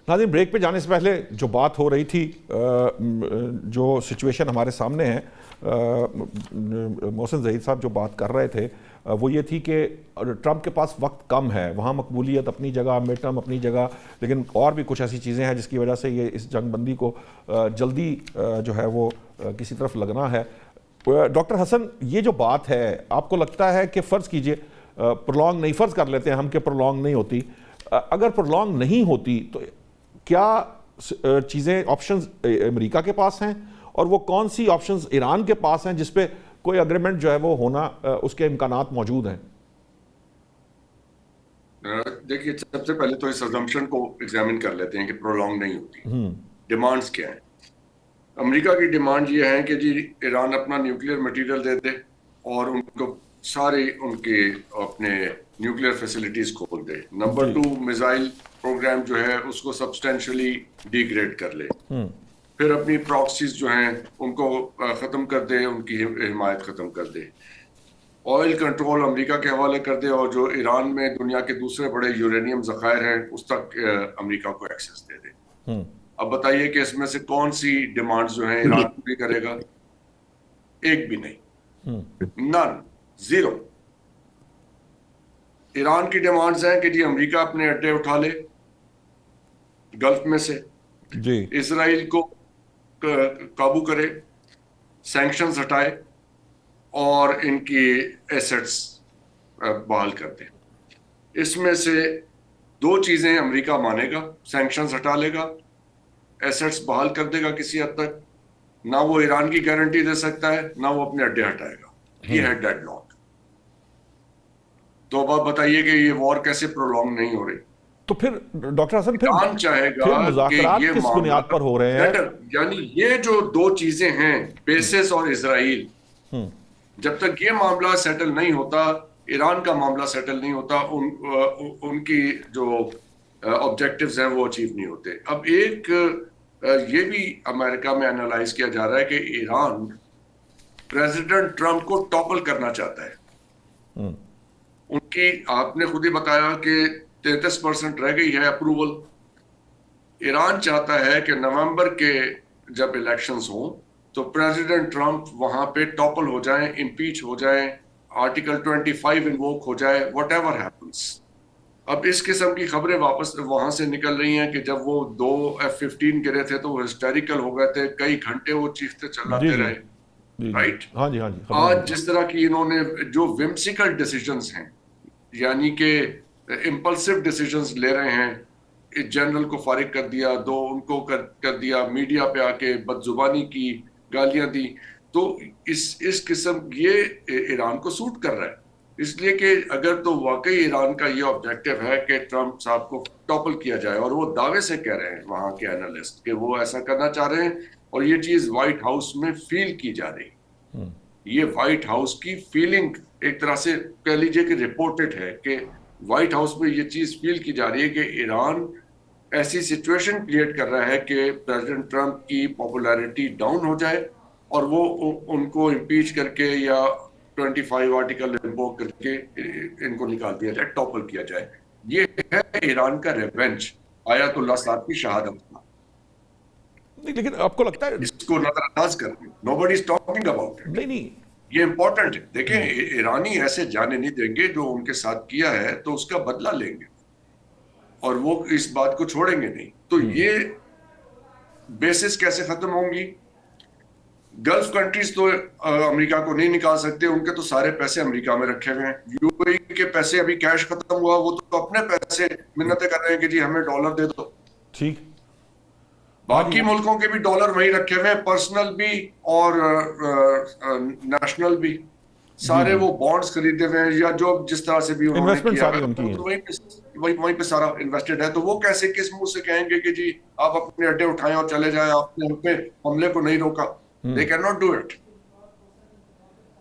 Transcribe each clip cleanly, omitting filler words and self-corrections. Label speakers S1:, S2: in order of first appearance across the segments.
S1: नाज़रीन, ब्रेक पे जाने से पहले जो बात हो रही थी, जो सिचुएशन हमारे सामने है, मोहसिन ज़हीर साहब जो बात कर रहे थे वो ये थी कि ट्रंप के पास वक्त कम है, वहाँ मकबूलियत अपनी जगह, मिड टर्म अपनी जगह, लेकिन और भी कुछ ऐसी चीज़ें हैं जिसकी वजह से ये इस जंगबंदी को जल्दी जो है वो किसी तरफ लगना है। डॉक्टर हसन, ये जो बात है, आपको लगता है कि फ़र्ज़ कीजिए प्रोलॉन्ग नहीं, फ़र्ज़ कर लेते हैं हम कि प्रोलॉन्ग नहीं होती, अगर प्रोलॉन्ग नहीं होती तो क्या चीज़ें ऑप्शंस अमेरिका के पास हैं, और वो कौन सी ऑप्शंस ईरान के पास हैं जिस पे कोई अग्रीमेंट जो है वो होना उसके इम्कानात मौजूद हैं?
S2: देखिए, सबसे पहले तो इस अजम्पशन को एग्जामिन कर लेते हैं कि प्रोलॉन्ग नहीं होती। डिमांड्स क्या हैं? अमेरिका की डिमांड ये है कि जी ईरान अपना न्यूक्लियर मटेरियल दे दे और उनको सारे उनके अपने न्यूक्लियर फैसिलिटीज खोल दे। नंबर 2, मिसाइल प्रोग्राम जो है उसको सब्सटेंशियली डिग्रेड कर ले। फिर अपनी प्रॉक्सीज जो हैं उनको खत्म कर दे, उनकी हिमायत खत्म कर दे। ऑयल कंट्रोल अमेरिका के हवाले कर दे और जो ईरान में दुनिया के दूसरे बड़े यूरेनियम जखायर हैं उस तक अमेरिका को एक्सेस दे दे। अब बताइए कि इसमें से कौन सी डिमांड्स जो हैं ईरान पूरी करेगा? एक भी नहीं, नन, जीरो। ईरान की डिमांड्स हैं कि जी अमेरिका अपने अड्डे उठा ले गल्फ में से,
S1: जी,
S2: इजराइल को काबू करे, सैंक्शंस हटाए और इनकी एसेट्स बहाल कर दे। इसमें से दो चीजें अमेरिका मानेगा, सैंक्शंस हटा लेगा, एसेट्स बहाल कर देगा किसी हद तक। ना वो ईरान की गारंटी दे सकता है, ना वो अपने अड्डे हटाएगा। ये है डेडलॉक। तो अब आप बताइए कि ये वॉर कैसे प्रोलॉन्ग नहीं हो रही?
S1: तो फिर डॉक्टर हसन,
S2: ईरान चाहेगा कि
S1: मुज़ाकरात
S2: ये
S1: किस
S2: मामला
S1: बुनियाद पर हो रहे हैं?
S2: सेटल, यानी ये जो दो चीजें हैं, बेसिस और इजराइल, जब तक ये मामला सेटल नहीं होता, ईरान का मामला सेटल नहीं होता, उनकी जो ऑब्जेक्टिव्स हैं वो अचीव नहीं होते। अब एक ये भी अमेरिका में एनालाइज किया जा रहा है कि ईरान प्रेसिडेंट ट्रंप को टॉपल करना चाहता है। उनकी, आपने खुद ही बताया कि 33% रह गई है अप्रूवल। ईरान चाहता है कि नवंबर के जब इलेक्शंस हो तो प्रेसिडेंट ट्रंप वहां पे टॉपल हो जाए, इम्पीच हो जाए, आर्टिकल 25 इन्वोक हो जाए, व्हाट एवर हैपन्स। अब इस किस्म की खबरें वापस वहां से निकल रही हैं कि जब वो 2 F-15 गिरे थे तो वो हिस्टेरिकल हो गए थे, कई घंटे वो चीखते
S1: जी
S2: चिल्लाते
S1: जी
S2: रहे।
S1: जी जी,
S2: राइट।
S1: हाँ जी, हाँ जी, खबरें
S2: आज
S1: मिली।
S2: जिस तरह की इन्होंने जो विम्सिकल डिसीजंस हैं, यानी कि इम्पल्सिव डिसीजंस ले रहे हैं, जनरल को फारिग कर दिया, दो उनको कर दिया, मीडिया पे आके बदजुबानी की, गालियां दी, तो इस किस्म ये ईरान को सूट कर रहा है। इसलिए कि अगर तो वाकई ईरान का ये ऑब्जेक्टिव है कि ट्रंप साहब को टॉपल किया जाए, और वो दावे से कह रहे हैं वहां के एनालिस्ट कि वो ऐसा करना चाह रहे हैं, और ये चीज व्हाइट हाउस में फील की जा रही है। ये व्हाइट हाउस की फीलिंग एक तरह से कह लीजिए कि रिपोर्टेड है कि व्हाइट हाउस में ये चीज फील की जा रही है कि ईरान ऐसी सिचुएशन क्रिएट कर रहा है कि प्रेसिडेंट ट्रंप की पॉपुलैरिटी डाउन हो जाए और वो उनको इम्पीच करके या 25 आर्टिकल इन्वोक करके इनको निकाल दिया जाए, टॉपल किया जाए। ये है ईरान का रिवेंज, आयतुल्लाह साहब की शहादत का।
S1: नहीं, लेकिन आपको लगता है?
S2: इसको नजरअंदाज कर रहे, nobody is talking about it.
S1: नहीं नहीं।
S2: ये इंपॉर्टेंट है। देखें, ईरानी ऐसे जाने नहीं देंगे, जो उनके साथ किया है तो उसका बदला लेंगे और वो इस बात को छोड़ेंगे नहीं। तो ये बेसिस कैसे खत्म होंगी? गल्फ कंट्रीज तो अमेरिका को नहीं निकाल सकते, उनके तो सारे पैसे अमेरिका में रखे हुए हैं। यूएई के पैसे अभी कैश खत्म हुआ, वो तो अपने पैसे मिन्नतें कर रहे हैं कि जी हमें डॉलर दे दो।
S1: ठीक। हाँ जी,
S2: बाकी मुल्कों के भी डॉलर वही रखे हुए हैं, पर्सनल भी और नेशनल भी।
S1: जी
S2: सारे
S1: जी,
S2: वो बॉन्ड्स खरीदे हुए हैं या जो जिस तरह से भी उन्होंने
S1: इन्वेस्टमेंट
S2: किया
S1: सारी
S2: है,
S1: उनकी
S2: वो
S1: है।
S2: तो वहीं पे सारा इन्वेस्टेड है। तो वो कैसे, किस मुंह से कहेंगे कि जी आप अपने अड्डे उठाएं और चले जाएं, आपने हम पे हमले को नहीं रोका? They can not do it.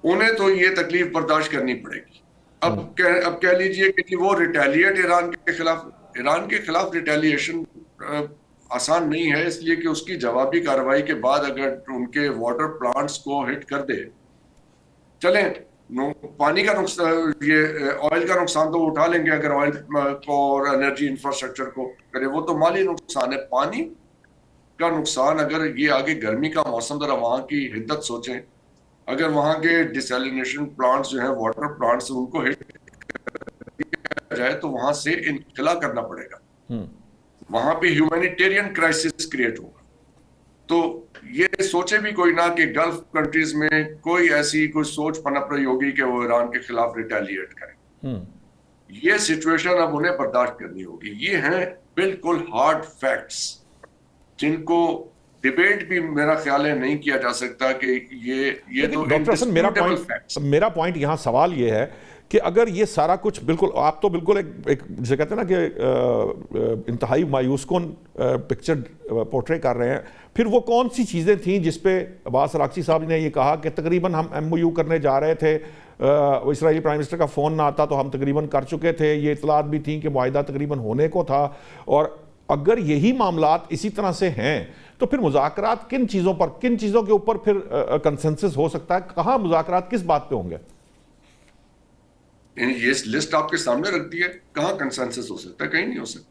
S2: उन्हें तो ये तकलीफ बर्दाश्त करनी पड़ेगी। अब कह लीजिए कि वो रिटेलिएट ईरान के खिलाफ रिटेलिएशन आसान नहीं है, इसलिए कि उसकी जवाबी कार्रवाई के बाद अगर उनके वाटर प्लांट्स को हिट कर दे, चलें पानी का नुकसान, ये ऑयल का नुकसान तो वो उठा लेंगे अगर ऑयल को और एनर्जी इंफ्रास्ट्रक्चर को करे, वो तो माली नुकसान है। पानी का नुकसान, अगर ये आगे गर्मी का मौसम, जरा वहां की हिद्दत सोचें, अगर वहां के डिसैलिनेशन प्लांट्स जो है, वाटर प्लांट्स, उनको हिट जाए तो वहां से इनखला करना पड़ेगा, वहां पे ह्यूमैनिटेरियन क्राइसिस क्रिएट होगा। तो ये सोचे भी कोई ना कि गल्फ कंट्रीज में कोई ऐसी कोई सोच पनप रही होगी कि वो ईरान के खिलाफ रिटेलिएट करें। ये सिचुएशन अब उन्हें बर्दाश्त करनी होगी। ये हैं बिल्कुल हार्ड फैक्ट्स जिनको डिबेट भी मेरा ख्याल है नहीं किया जा सकता कि ये तो
S1: डॉक्टर हसन, मेरा पॉइंट यहाँ सवाल ये है कि अगर ये सारा कुछ बिल्कुल, आप तो बिल्कुल एक जिसे कहते हैं ना कि इंतहाई मायूसकुन पिक्चर पोर्ट्रे कर रहे हैं, फिर वो कौन सी चीज़ें थीं जिस पे अब्बास अरागची साहब ने ये कहा कि तकरीबन हम MOU करने जा रहे थे, इजरायली प्राइम मिनिस्टर का फ़ोन ना आता तो हम तकरीबन कर चुके थे, ये इतलात भी थी कि मुआहिदा तकरीबन होने को था, और अगर यही मामलात इसी तरह से हैं तो फिर मुज़ाकरात किन चीज़ों के ऊपर फिर कंसेंसस हो सकता है, कहाँ मुज़ाकरात किस बात पे होंगे?
S2: ये लिस्ट आपके सामने रख दी है, कहाँ कंसेंसस हो सकता है? कहीं नहीं हो सकता।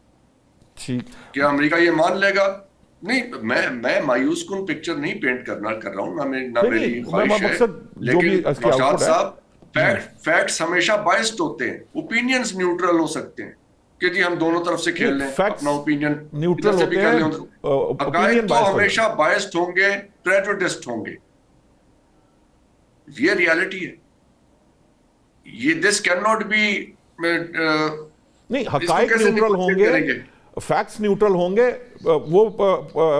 S1: ठीक,
S2: क्या अमेरिका ये मान लेगा? नहीं, मैं मायूस कुन पिक्चर नहीं पेंट कर रहा हूं, ना मेरी ख्वाहिश है, लेकिन नौशाद साहब, फैक्ट्स हमेशा बायस्ड होते हैं, ओपिनियंस न्यूट्रल हो सकते हैं कि जी हम दोनों तरफ से खेल लें, अपना ओपिनियन
S1: न्यूट्रल होते हैं,
S2: हकायक तो हमेशा बायस्ड होंगे, प्रेजुडिस्ड होंगे, ये रियलिटी है। ये दिस कैन नॉट बी,
S1: नहीं, हकायक न्यूट्रल होंगे, फैक्ट्स न्यूट्रल होंगे, वो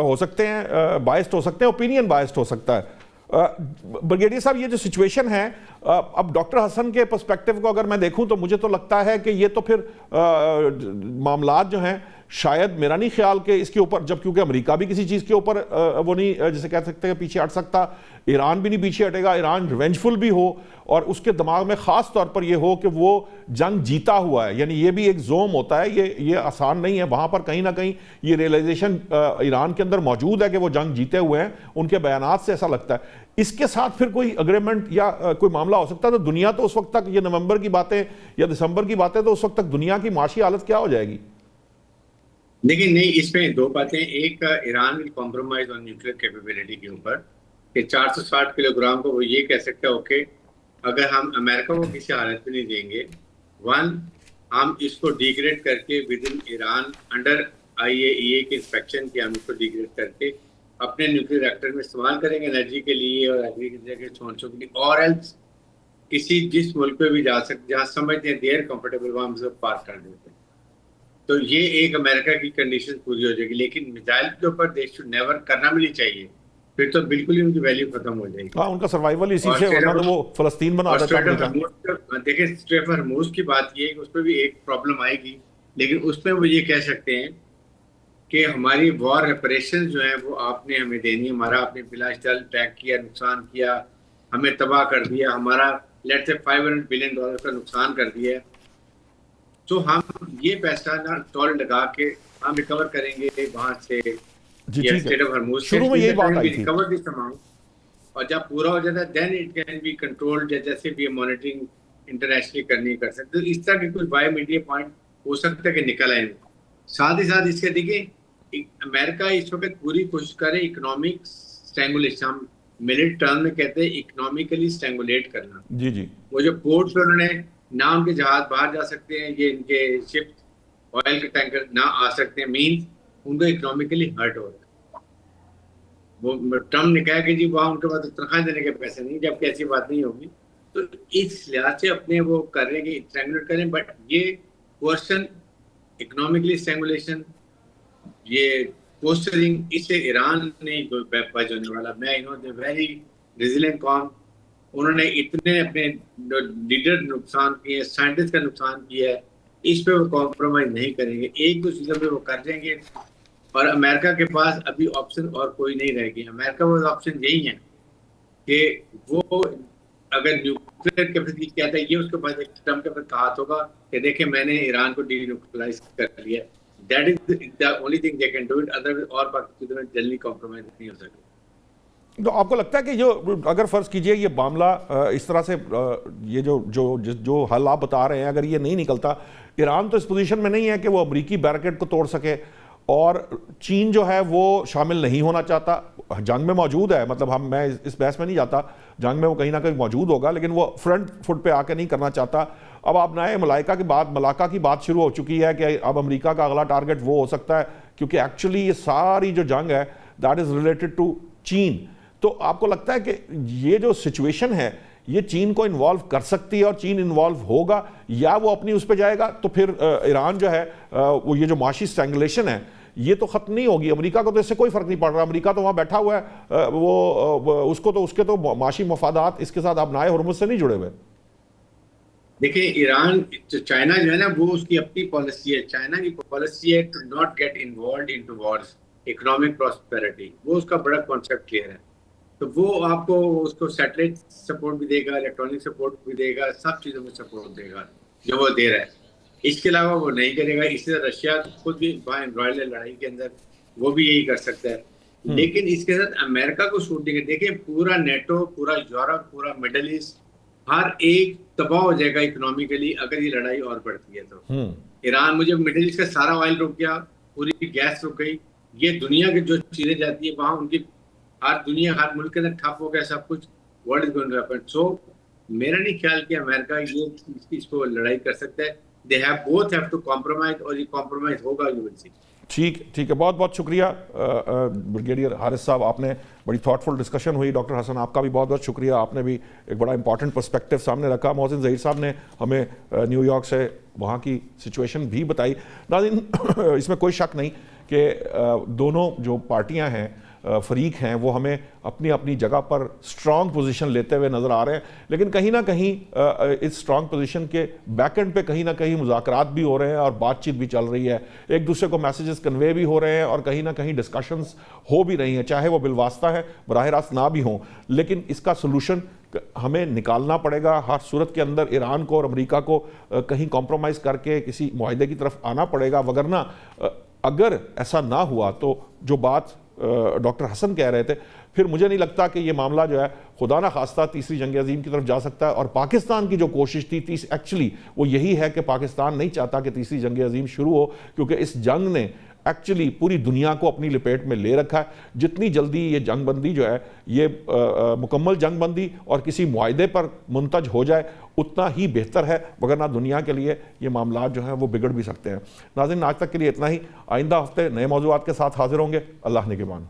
S1: हो सकते हैं बायस्ड हो सकते हैं, ओपिनियन बायस्ड हो सकता है। ब्रिगेडियर साहब, ये जो सिचुएशन है, अब डॉक्टर हसन के पर्सपेक्टिव को अगर मैं देखूं तो मुझे तो लगता है कि ये तो फिर मामलात जो हैं, शायद मेरा नहीं ख्याल कि इसके ऊपर, जब क्योंकि अमेरिका भी किसी चीज़ के ऊपर वो नहीं, जैसे कह सकते हैं, पीछे हट सकता, ईरान भी नहीं पीछे हटेगा, ईरान रिवेंजफुल भी हो और उसके दिमाग में ख़ास तौर पर ये हो कि वो जंग जीता हुआ है, यानी ये भी एक जोम होता है, ये आसान नहीं है, वहाँ पर कहीं ना कहीं ये रियलाइजेशन ईरान के अंदर मौजूद है कि वो जंग जीते हुए हैं, उनके बयानात से ऐसा लगता है। इसके साथ फिर कोई अग्रीमेंट या कोई मामला हो सकता है, तो दुनिया तो उस वक्त तक, ये नवंबर की बातें या दिसंबर की बातें, तो उस वक्त तक दुनिया की माशी हालत क्या हो जाएगी?
S3: लेकिन नहीं, इसमें दो बातें, एक Iran will compromise on nuclear capability के ऊपर कि 460 किलोग्राम को वो ये कह सकते हैं ओके, अगर हम अमेरिका को किसी हालत में नहीं देंगे, हम इसको डिग्रेड करके with in Iran under IAEA के इंस्पेक्शन की, हम इसको डिग्रेड करके अपने न्यूक्लियर रिएक्टर में इस्तेमाल करेंगे एनर्जी के लिए और एग्रीकल्चर के सोर्सों के लिए, और एल्स किसी जिस मुल्क पे भी जा सकते जहाँ समझते हैं देयर कंफर्टेबल, वहाँ हम सब पास कर देते हैं। तो ये एक अमेरिका की कंडीशन पूरी हो जाएगी। लेकिन मिसाइल के ऊपर देश शुड नेवर करना भी नहीं चाहिए, फिर तो बिल्कुल ही उनकी वैल्यू खत्म हो जाएगी।
S1: हाँ, उनका सर्वाइवल इसी से, वरना तो वो फलस्तीन बना देता है।
S3: देखिए, स्ट्रेट ऑफ हॉर्मुज़ की बात ये है कि उसमें भी एक प्रॉब्लम आएगी, लेकिन उसमें वो ये कह सकते हैं कि हमारी वॉर रेपरेशन जो है वो आपने हमें देनी है, हमारा आपने बिलाशल अटैक किया, नुकसान किया, हमें तबाह कर दिया, हमारा लेट्स से $500 बिलियन का नुकसान कर दिया है, तो हम ये पैसा ना टोल लगा के हम रिकवर करेंगे वहां से। स्टेट ऑफ हॉर्मुज़
S1: शुरू में यही बात आई थी,
S3: रिकवर दिस अमाउंट, और जब पूरा हो जाता है then it can be controlled, जैसे भी मॉनिटरिंग इंटरनेशनली करनी कर सकते। तो इस तरह के कुछ बायो मीडिया पॉइंट हो सकता है कि निकल आए। साथ ही साथ इसके देखिए, अमेरिका इस वक्त पूरी कोशिश करे इकोनॉमिक स्ट्रैंगुलेशन, हम मिलिट्री टर्म में कहते हैं इकोनॉमिकली स्ट्रैंगुलेट करना।
S1: जी जी, वो
S3: जो पोर्ट्स पर उन्होंने ना, उनके जहाज बाहर जा सकते हैं, ये इनके शिप ऑयल के टैंकर ना आ सकते हैं, मीन्स उनको इकोनॉमिकली हर्ट हो रहा है। वो ट्रम्प ने कहा कि जी वहाँ उनके पास तनख्वाह देने के पैसे नहीं, जबकि ऐसी बात नहीं होगी। तो इस लिहाज से अपने वो कर रहे हैं कि स्ट्रैंगुलेट करें, बट ये क्वेश्चन इकोनॉमिकली स्ट्रैंगुलेशन, ये पोस्टरिंग, इससे ईरान नहीं बच होने वाला। मैं वेरी रेजिलिएंट कॉम, उन्होंने इतने अपने लीडर नुकसान किए, साइंटिस्ट का नुकसान किया है, इस पे वो कॉम्प्रोमाइज नहीं करेंगे, एक दो चीज़ों पे वो कर देंगे। और अमेरिका के पास अभी ऑप्शन और कोई नहीं रह गया। अमेरिका के पास ऑप्शन यही है कि वो अगर न्यूक्लियर कैपेसिटी कहता है, ये उसके पास एक ट्रम्प के पास हाथ होगा कि देखें मैंने ईरान को डीन्यूक्लियराइज कर लिया, that is the only thing they can do it, otherwise और बाकी चीज़ों में जल्दी कॉम्प्रोमाइज नहीं हो सकती।
S1: तो आपको लगता है कि जो अगर फ़र्ज़ कीजिए ये मामला इस तरह से ये जो हल आप बता रहे हैं, अगर ये नहीं निकलता, ईरान तो इस पोजीशन में नहीं है कि वो अमरीकी बैरिकेड को तोड़ सके, और चीन जो है वो शामिल नहीं होना चाहता, जंग में मौजूद है, मतलब मैं इस बहस में नहीं जाता, जंग में वो कहीं ना कहीं मौजूद होगा, लेकिन वो फ्रंट फुट पे आके नहीं करना चाहता। अब आप नए मलाका की बात शुरू हो चुकी है कि अब अमेरिका का अगला टारगेट वो हो सकता है, क्योंकि एक्चुअली ये सारी जो जंग है दैट इज़ रिलेटेड टू चीन। तो आपको लगता है कि ये जो सिचुएशन है ये चीन को इन्वॉल्व कर सकती है और चीन इन्वॉल्व होगा, या वो अपनी उस पर जाएगा तो फिर ईरान जो है वो ये जो माशी स्ट्रैंगुलेशन है ये तो खत्म नहीं होगी। अमेरिका को तो इससे कोई फर्क नहीं पड़ रहा, अमेरिका तो वहाँ बैठा हुआ है, उसके तो माशी मफादात इसके साथ अब नाए हुर्मुज़ से नहीं जुड़े हुए।
S3: देखिए, ईरान चाइना जो है ना, वो उसकी अपनी पॉलिसी है। चाइना की पॉलिसी है to not get involve into wars, economic prosperity, वो उसका बड़ा कॉन्सेप्ट क्लियर है। तो वो आपको उसको सैटेलाइट सपोर्ट भी देगा, इलेक्ट्रॉनिक सपोर्ट भी देगा, सब चीज़ों में सपोर्ट देगा जो वो दे रहा है। इसके अलावा वो नहीं करेगा। इसी तरह रशिया खुद भी वहाँ एम्ब्रॉयडर लड़ाई के अंदर वो भी यही कर सकता है, लेकिन इसके साथ अमेरिका को छूट देंगे। देखिए, पूरा नेटो, पूरा यूरोप, पूरा मिडल ईस्ट, हर एक तबाह हो जाएगा इकोनॉमिकली अगर ये लड़ाई और बढ़ती है तो। ईरान, मुझे मिडिल ईस्ट का सारा ऑयल रुक गया, पूरी गैस रुक गई, ये दुनिया की जो चीजें जाती है वहां उनकी हर मुल्क के अंदर ठप हो गया सब कुछ। World is going to happen. सो मेरा नहीं ख्याल कि अमेरिका ये इसको लड़ाई कर सकता है। They have both have to compromise, और ये कॉम्प्रोमाइज होगा, यू विल सी।
S1: ठीक है, बहुत बहुत शुक्रिया ब्रिगेडियर हारिस साहब, आपने बड़ी थॉटफुल डिस्कशन हुई। डॉक्टर हसन, आपका भी बहुत बहुत शुक्रिया, आपने भी एक बड़ा इंपॉर्टेंट पर्सपेक्टिव सामने रखा। मोहसिन ज़हीर साहब ने हमें न्यूयॉर्क से वहाँ की सिचुएशन भी बताई। नाज़रीन, इसमें कोई शक नहीं कि दोनों जो पार्टियाँ हैं, फरीक हैं, वो हमें अपनी अपनी जगह पर स्ट्रॉन्ग पोजीशन लेते हुए नज़र आ रहे हैं, लेकिन कहीं ना कहीं इस स्ट्रॉन्ग पोजीशन के बैक एंड पे कहीं ना कहीं मुज़ाकरात भी हो रहे हैं और बातचीत भी चल रही है, एक दूसरे को मैसेजेस कन्वे भी हो रहे हैं और कहीं ना कहीं डिस्कशंस हो भी रही हैं, चाहे वो बिलवास्ता है, बराह रास्त ना भी हों, लेकिन इसका सोल्यूशन हमें निकालना पड़ेगा। हर सूरत के अंदर ईरान को और अमेरिका को कहीं कॉम्प्रोमाइज़ करके किसी मुआहदे की तरफ आना पड़ेगा, वगरना अगर ऐसा ना हुआ तो जो बात डॉक्टर हसन कह रहे थे, फिर मुझे नहीं लगता कि ये मामला जो है खुदा ना खास्ता तीसरी जंग अजीम की तरफ जा सकता है। और पाकिस्तान की जो कोशिश थी एक्चुअली वो यही है कि पाकिस्तान नहीं चाहता कि तीसरी जंग अजीम शुरू हो, क्योंकि इस जंग ने एक्चुअली पूरी दुनिया को अपनी लपेट में ले रखा है। जितनी जल्दी ये जंग बंदी जो है, ये मुकम्मल जंग बंदी और किसी मुआहदे पर मुंतज हो जाए, उतना ही बेहतर है, वगरना दुनिया के लिए ये मामला जो हैं वो बिगड़ भी सकते हैं। नाज़रीन, आज तक के लिए इतना ही। आइंदा हफ्ते नए मौज़ूआत के साथ हाजिर होंगे। अल्लाह निगहबान।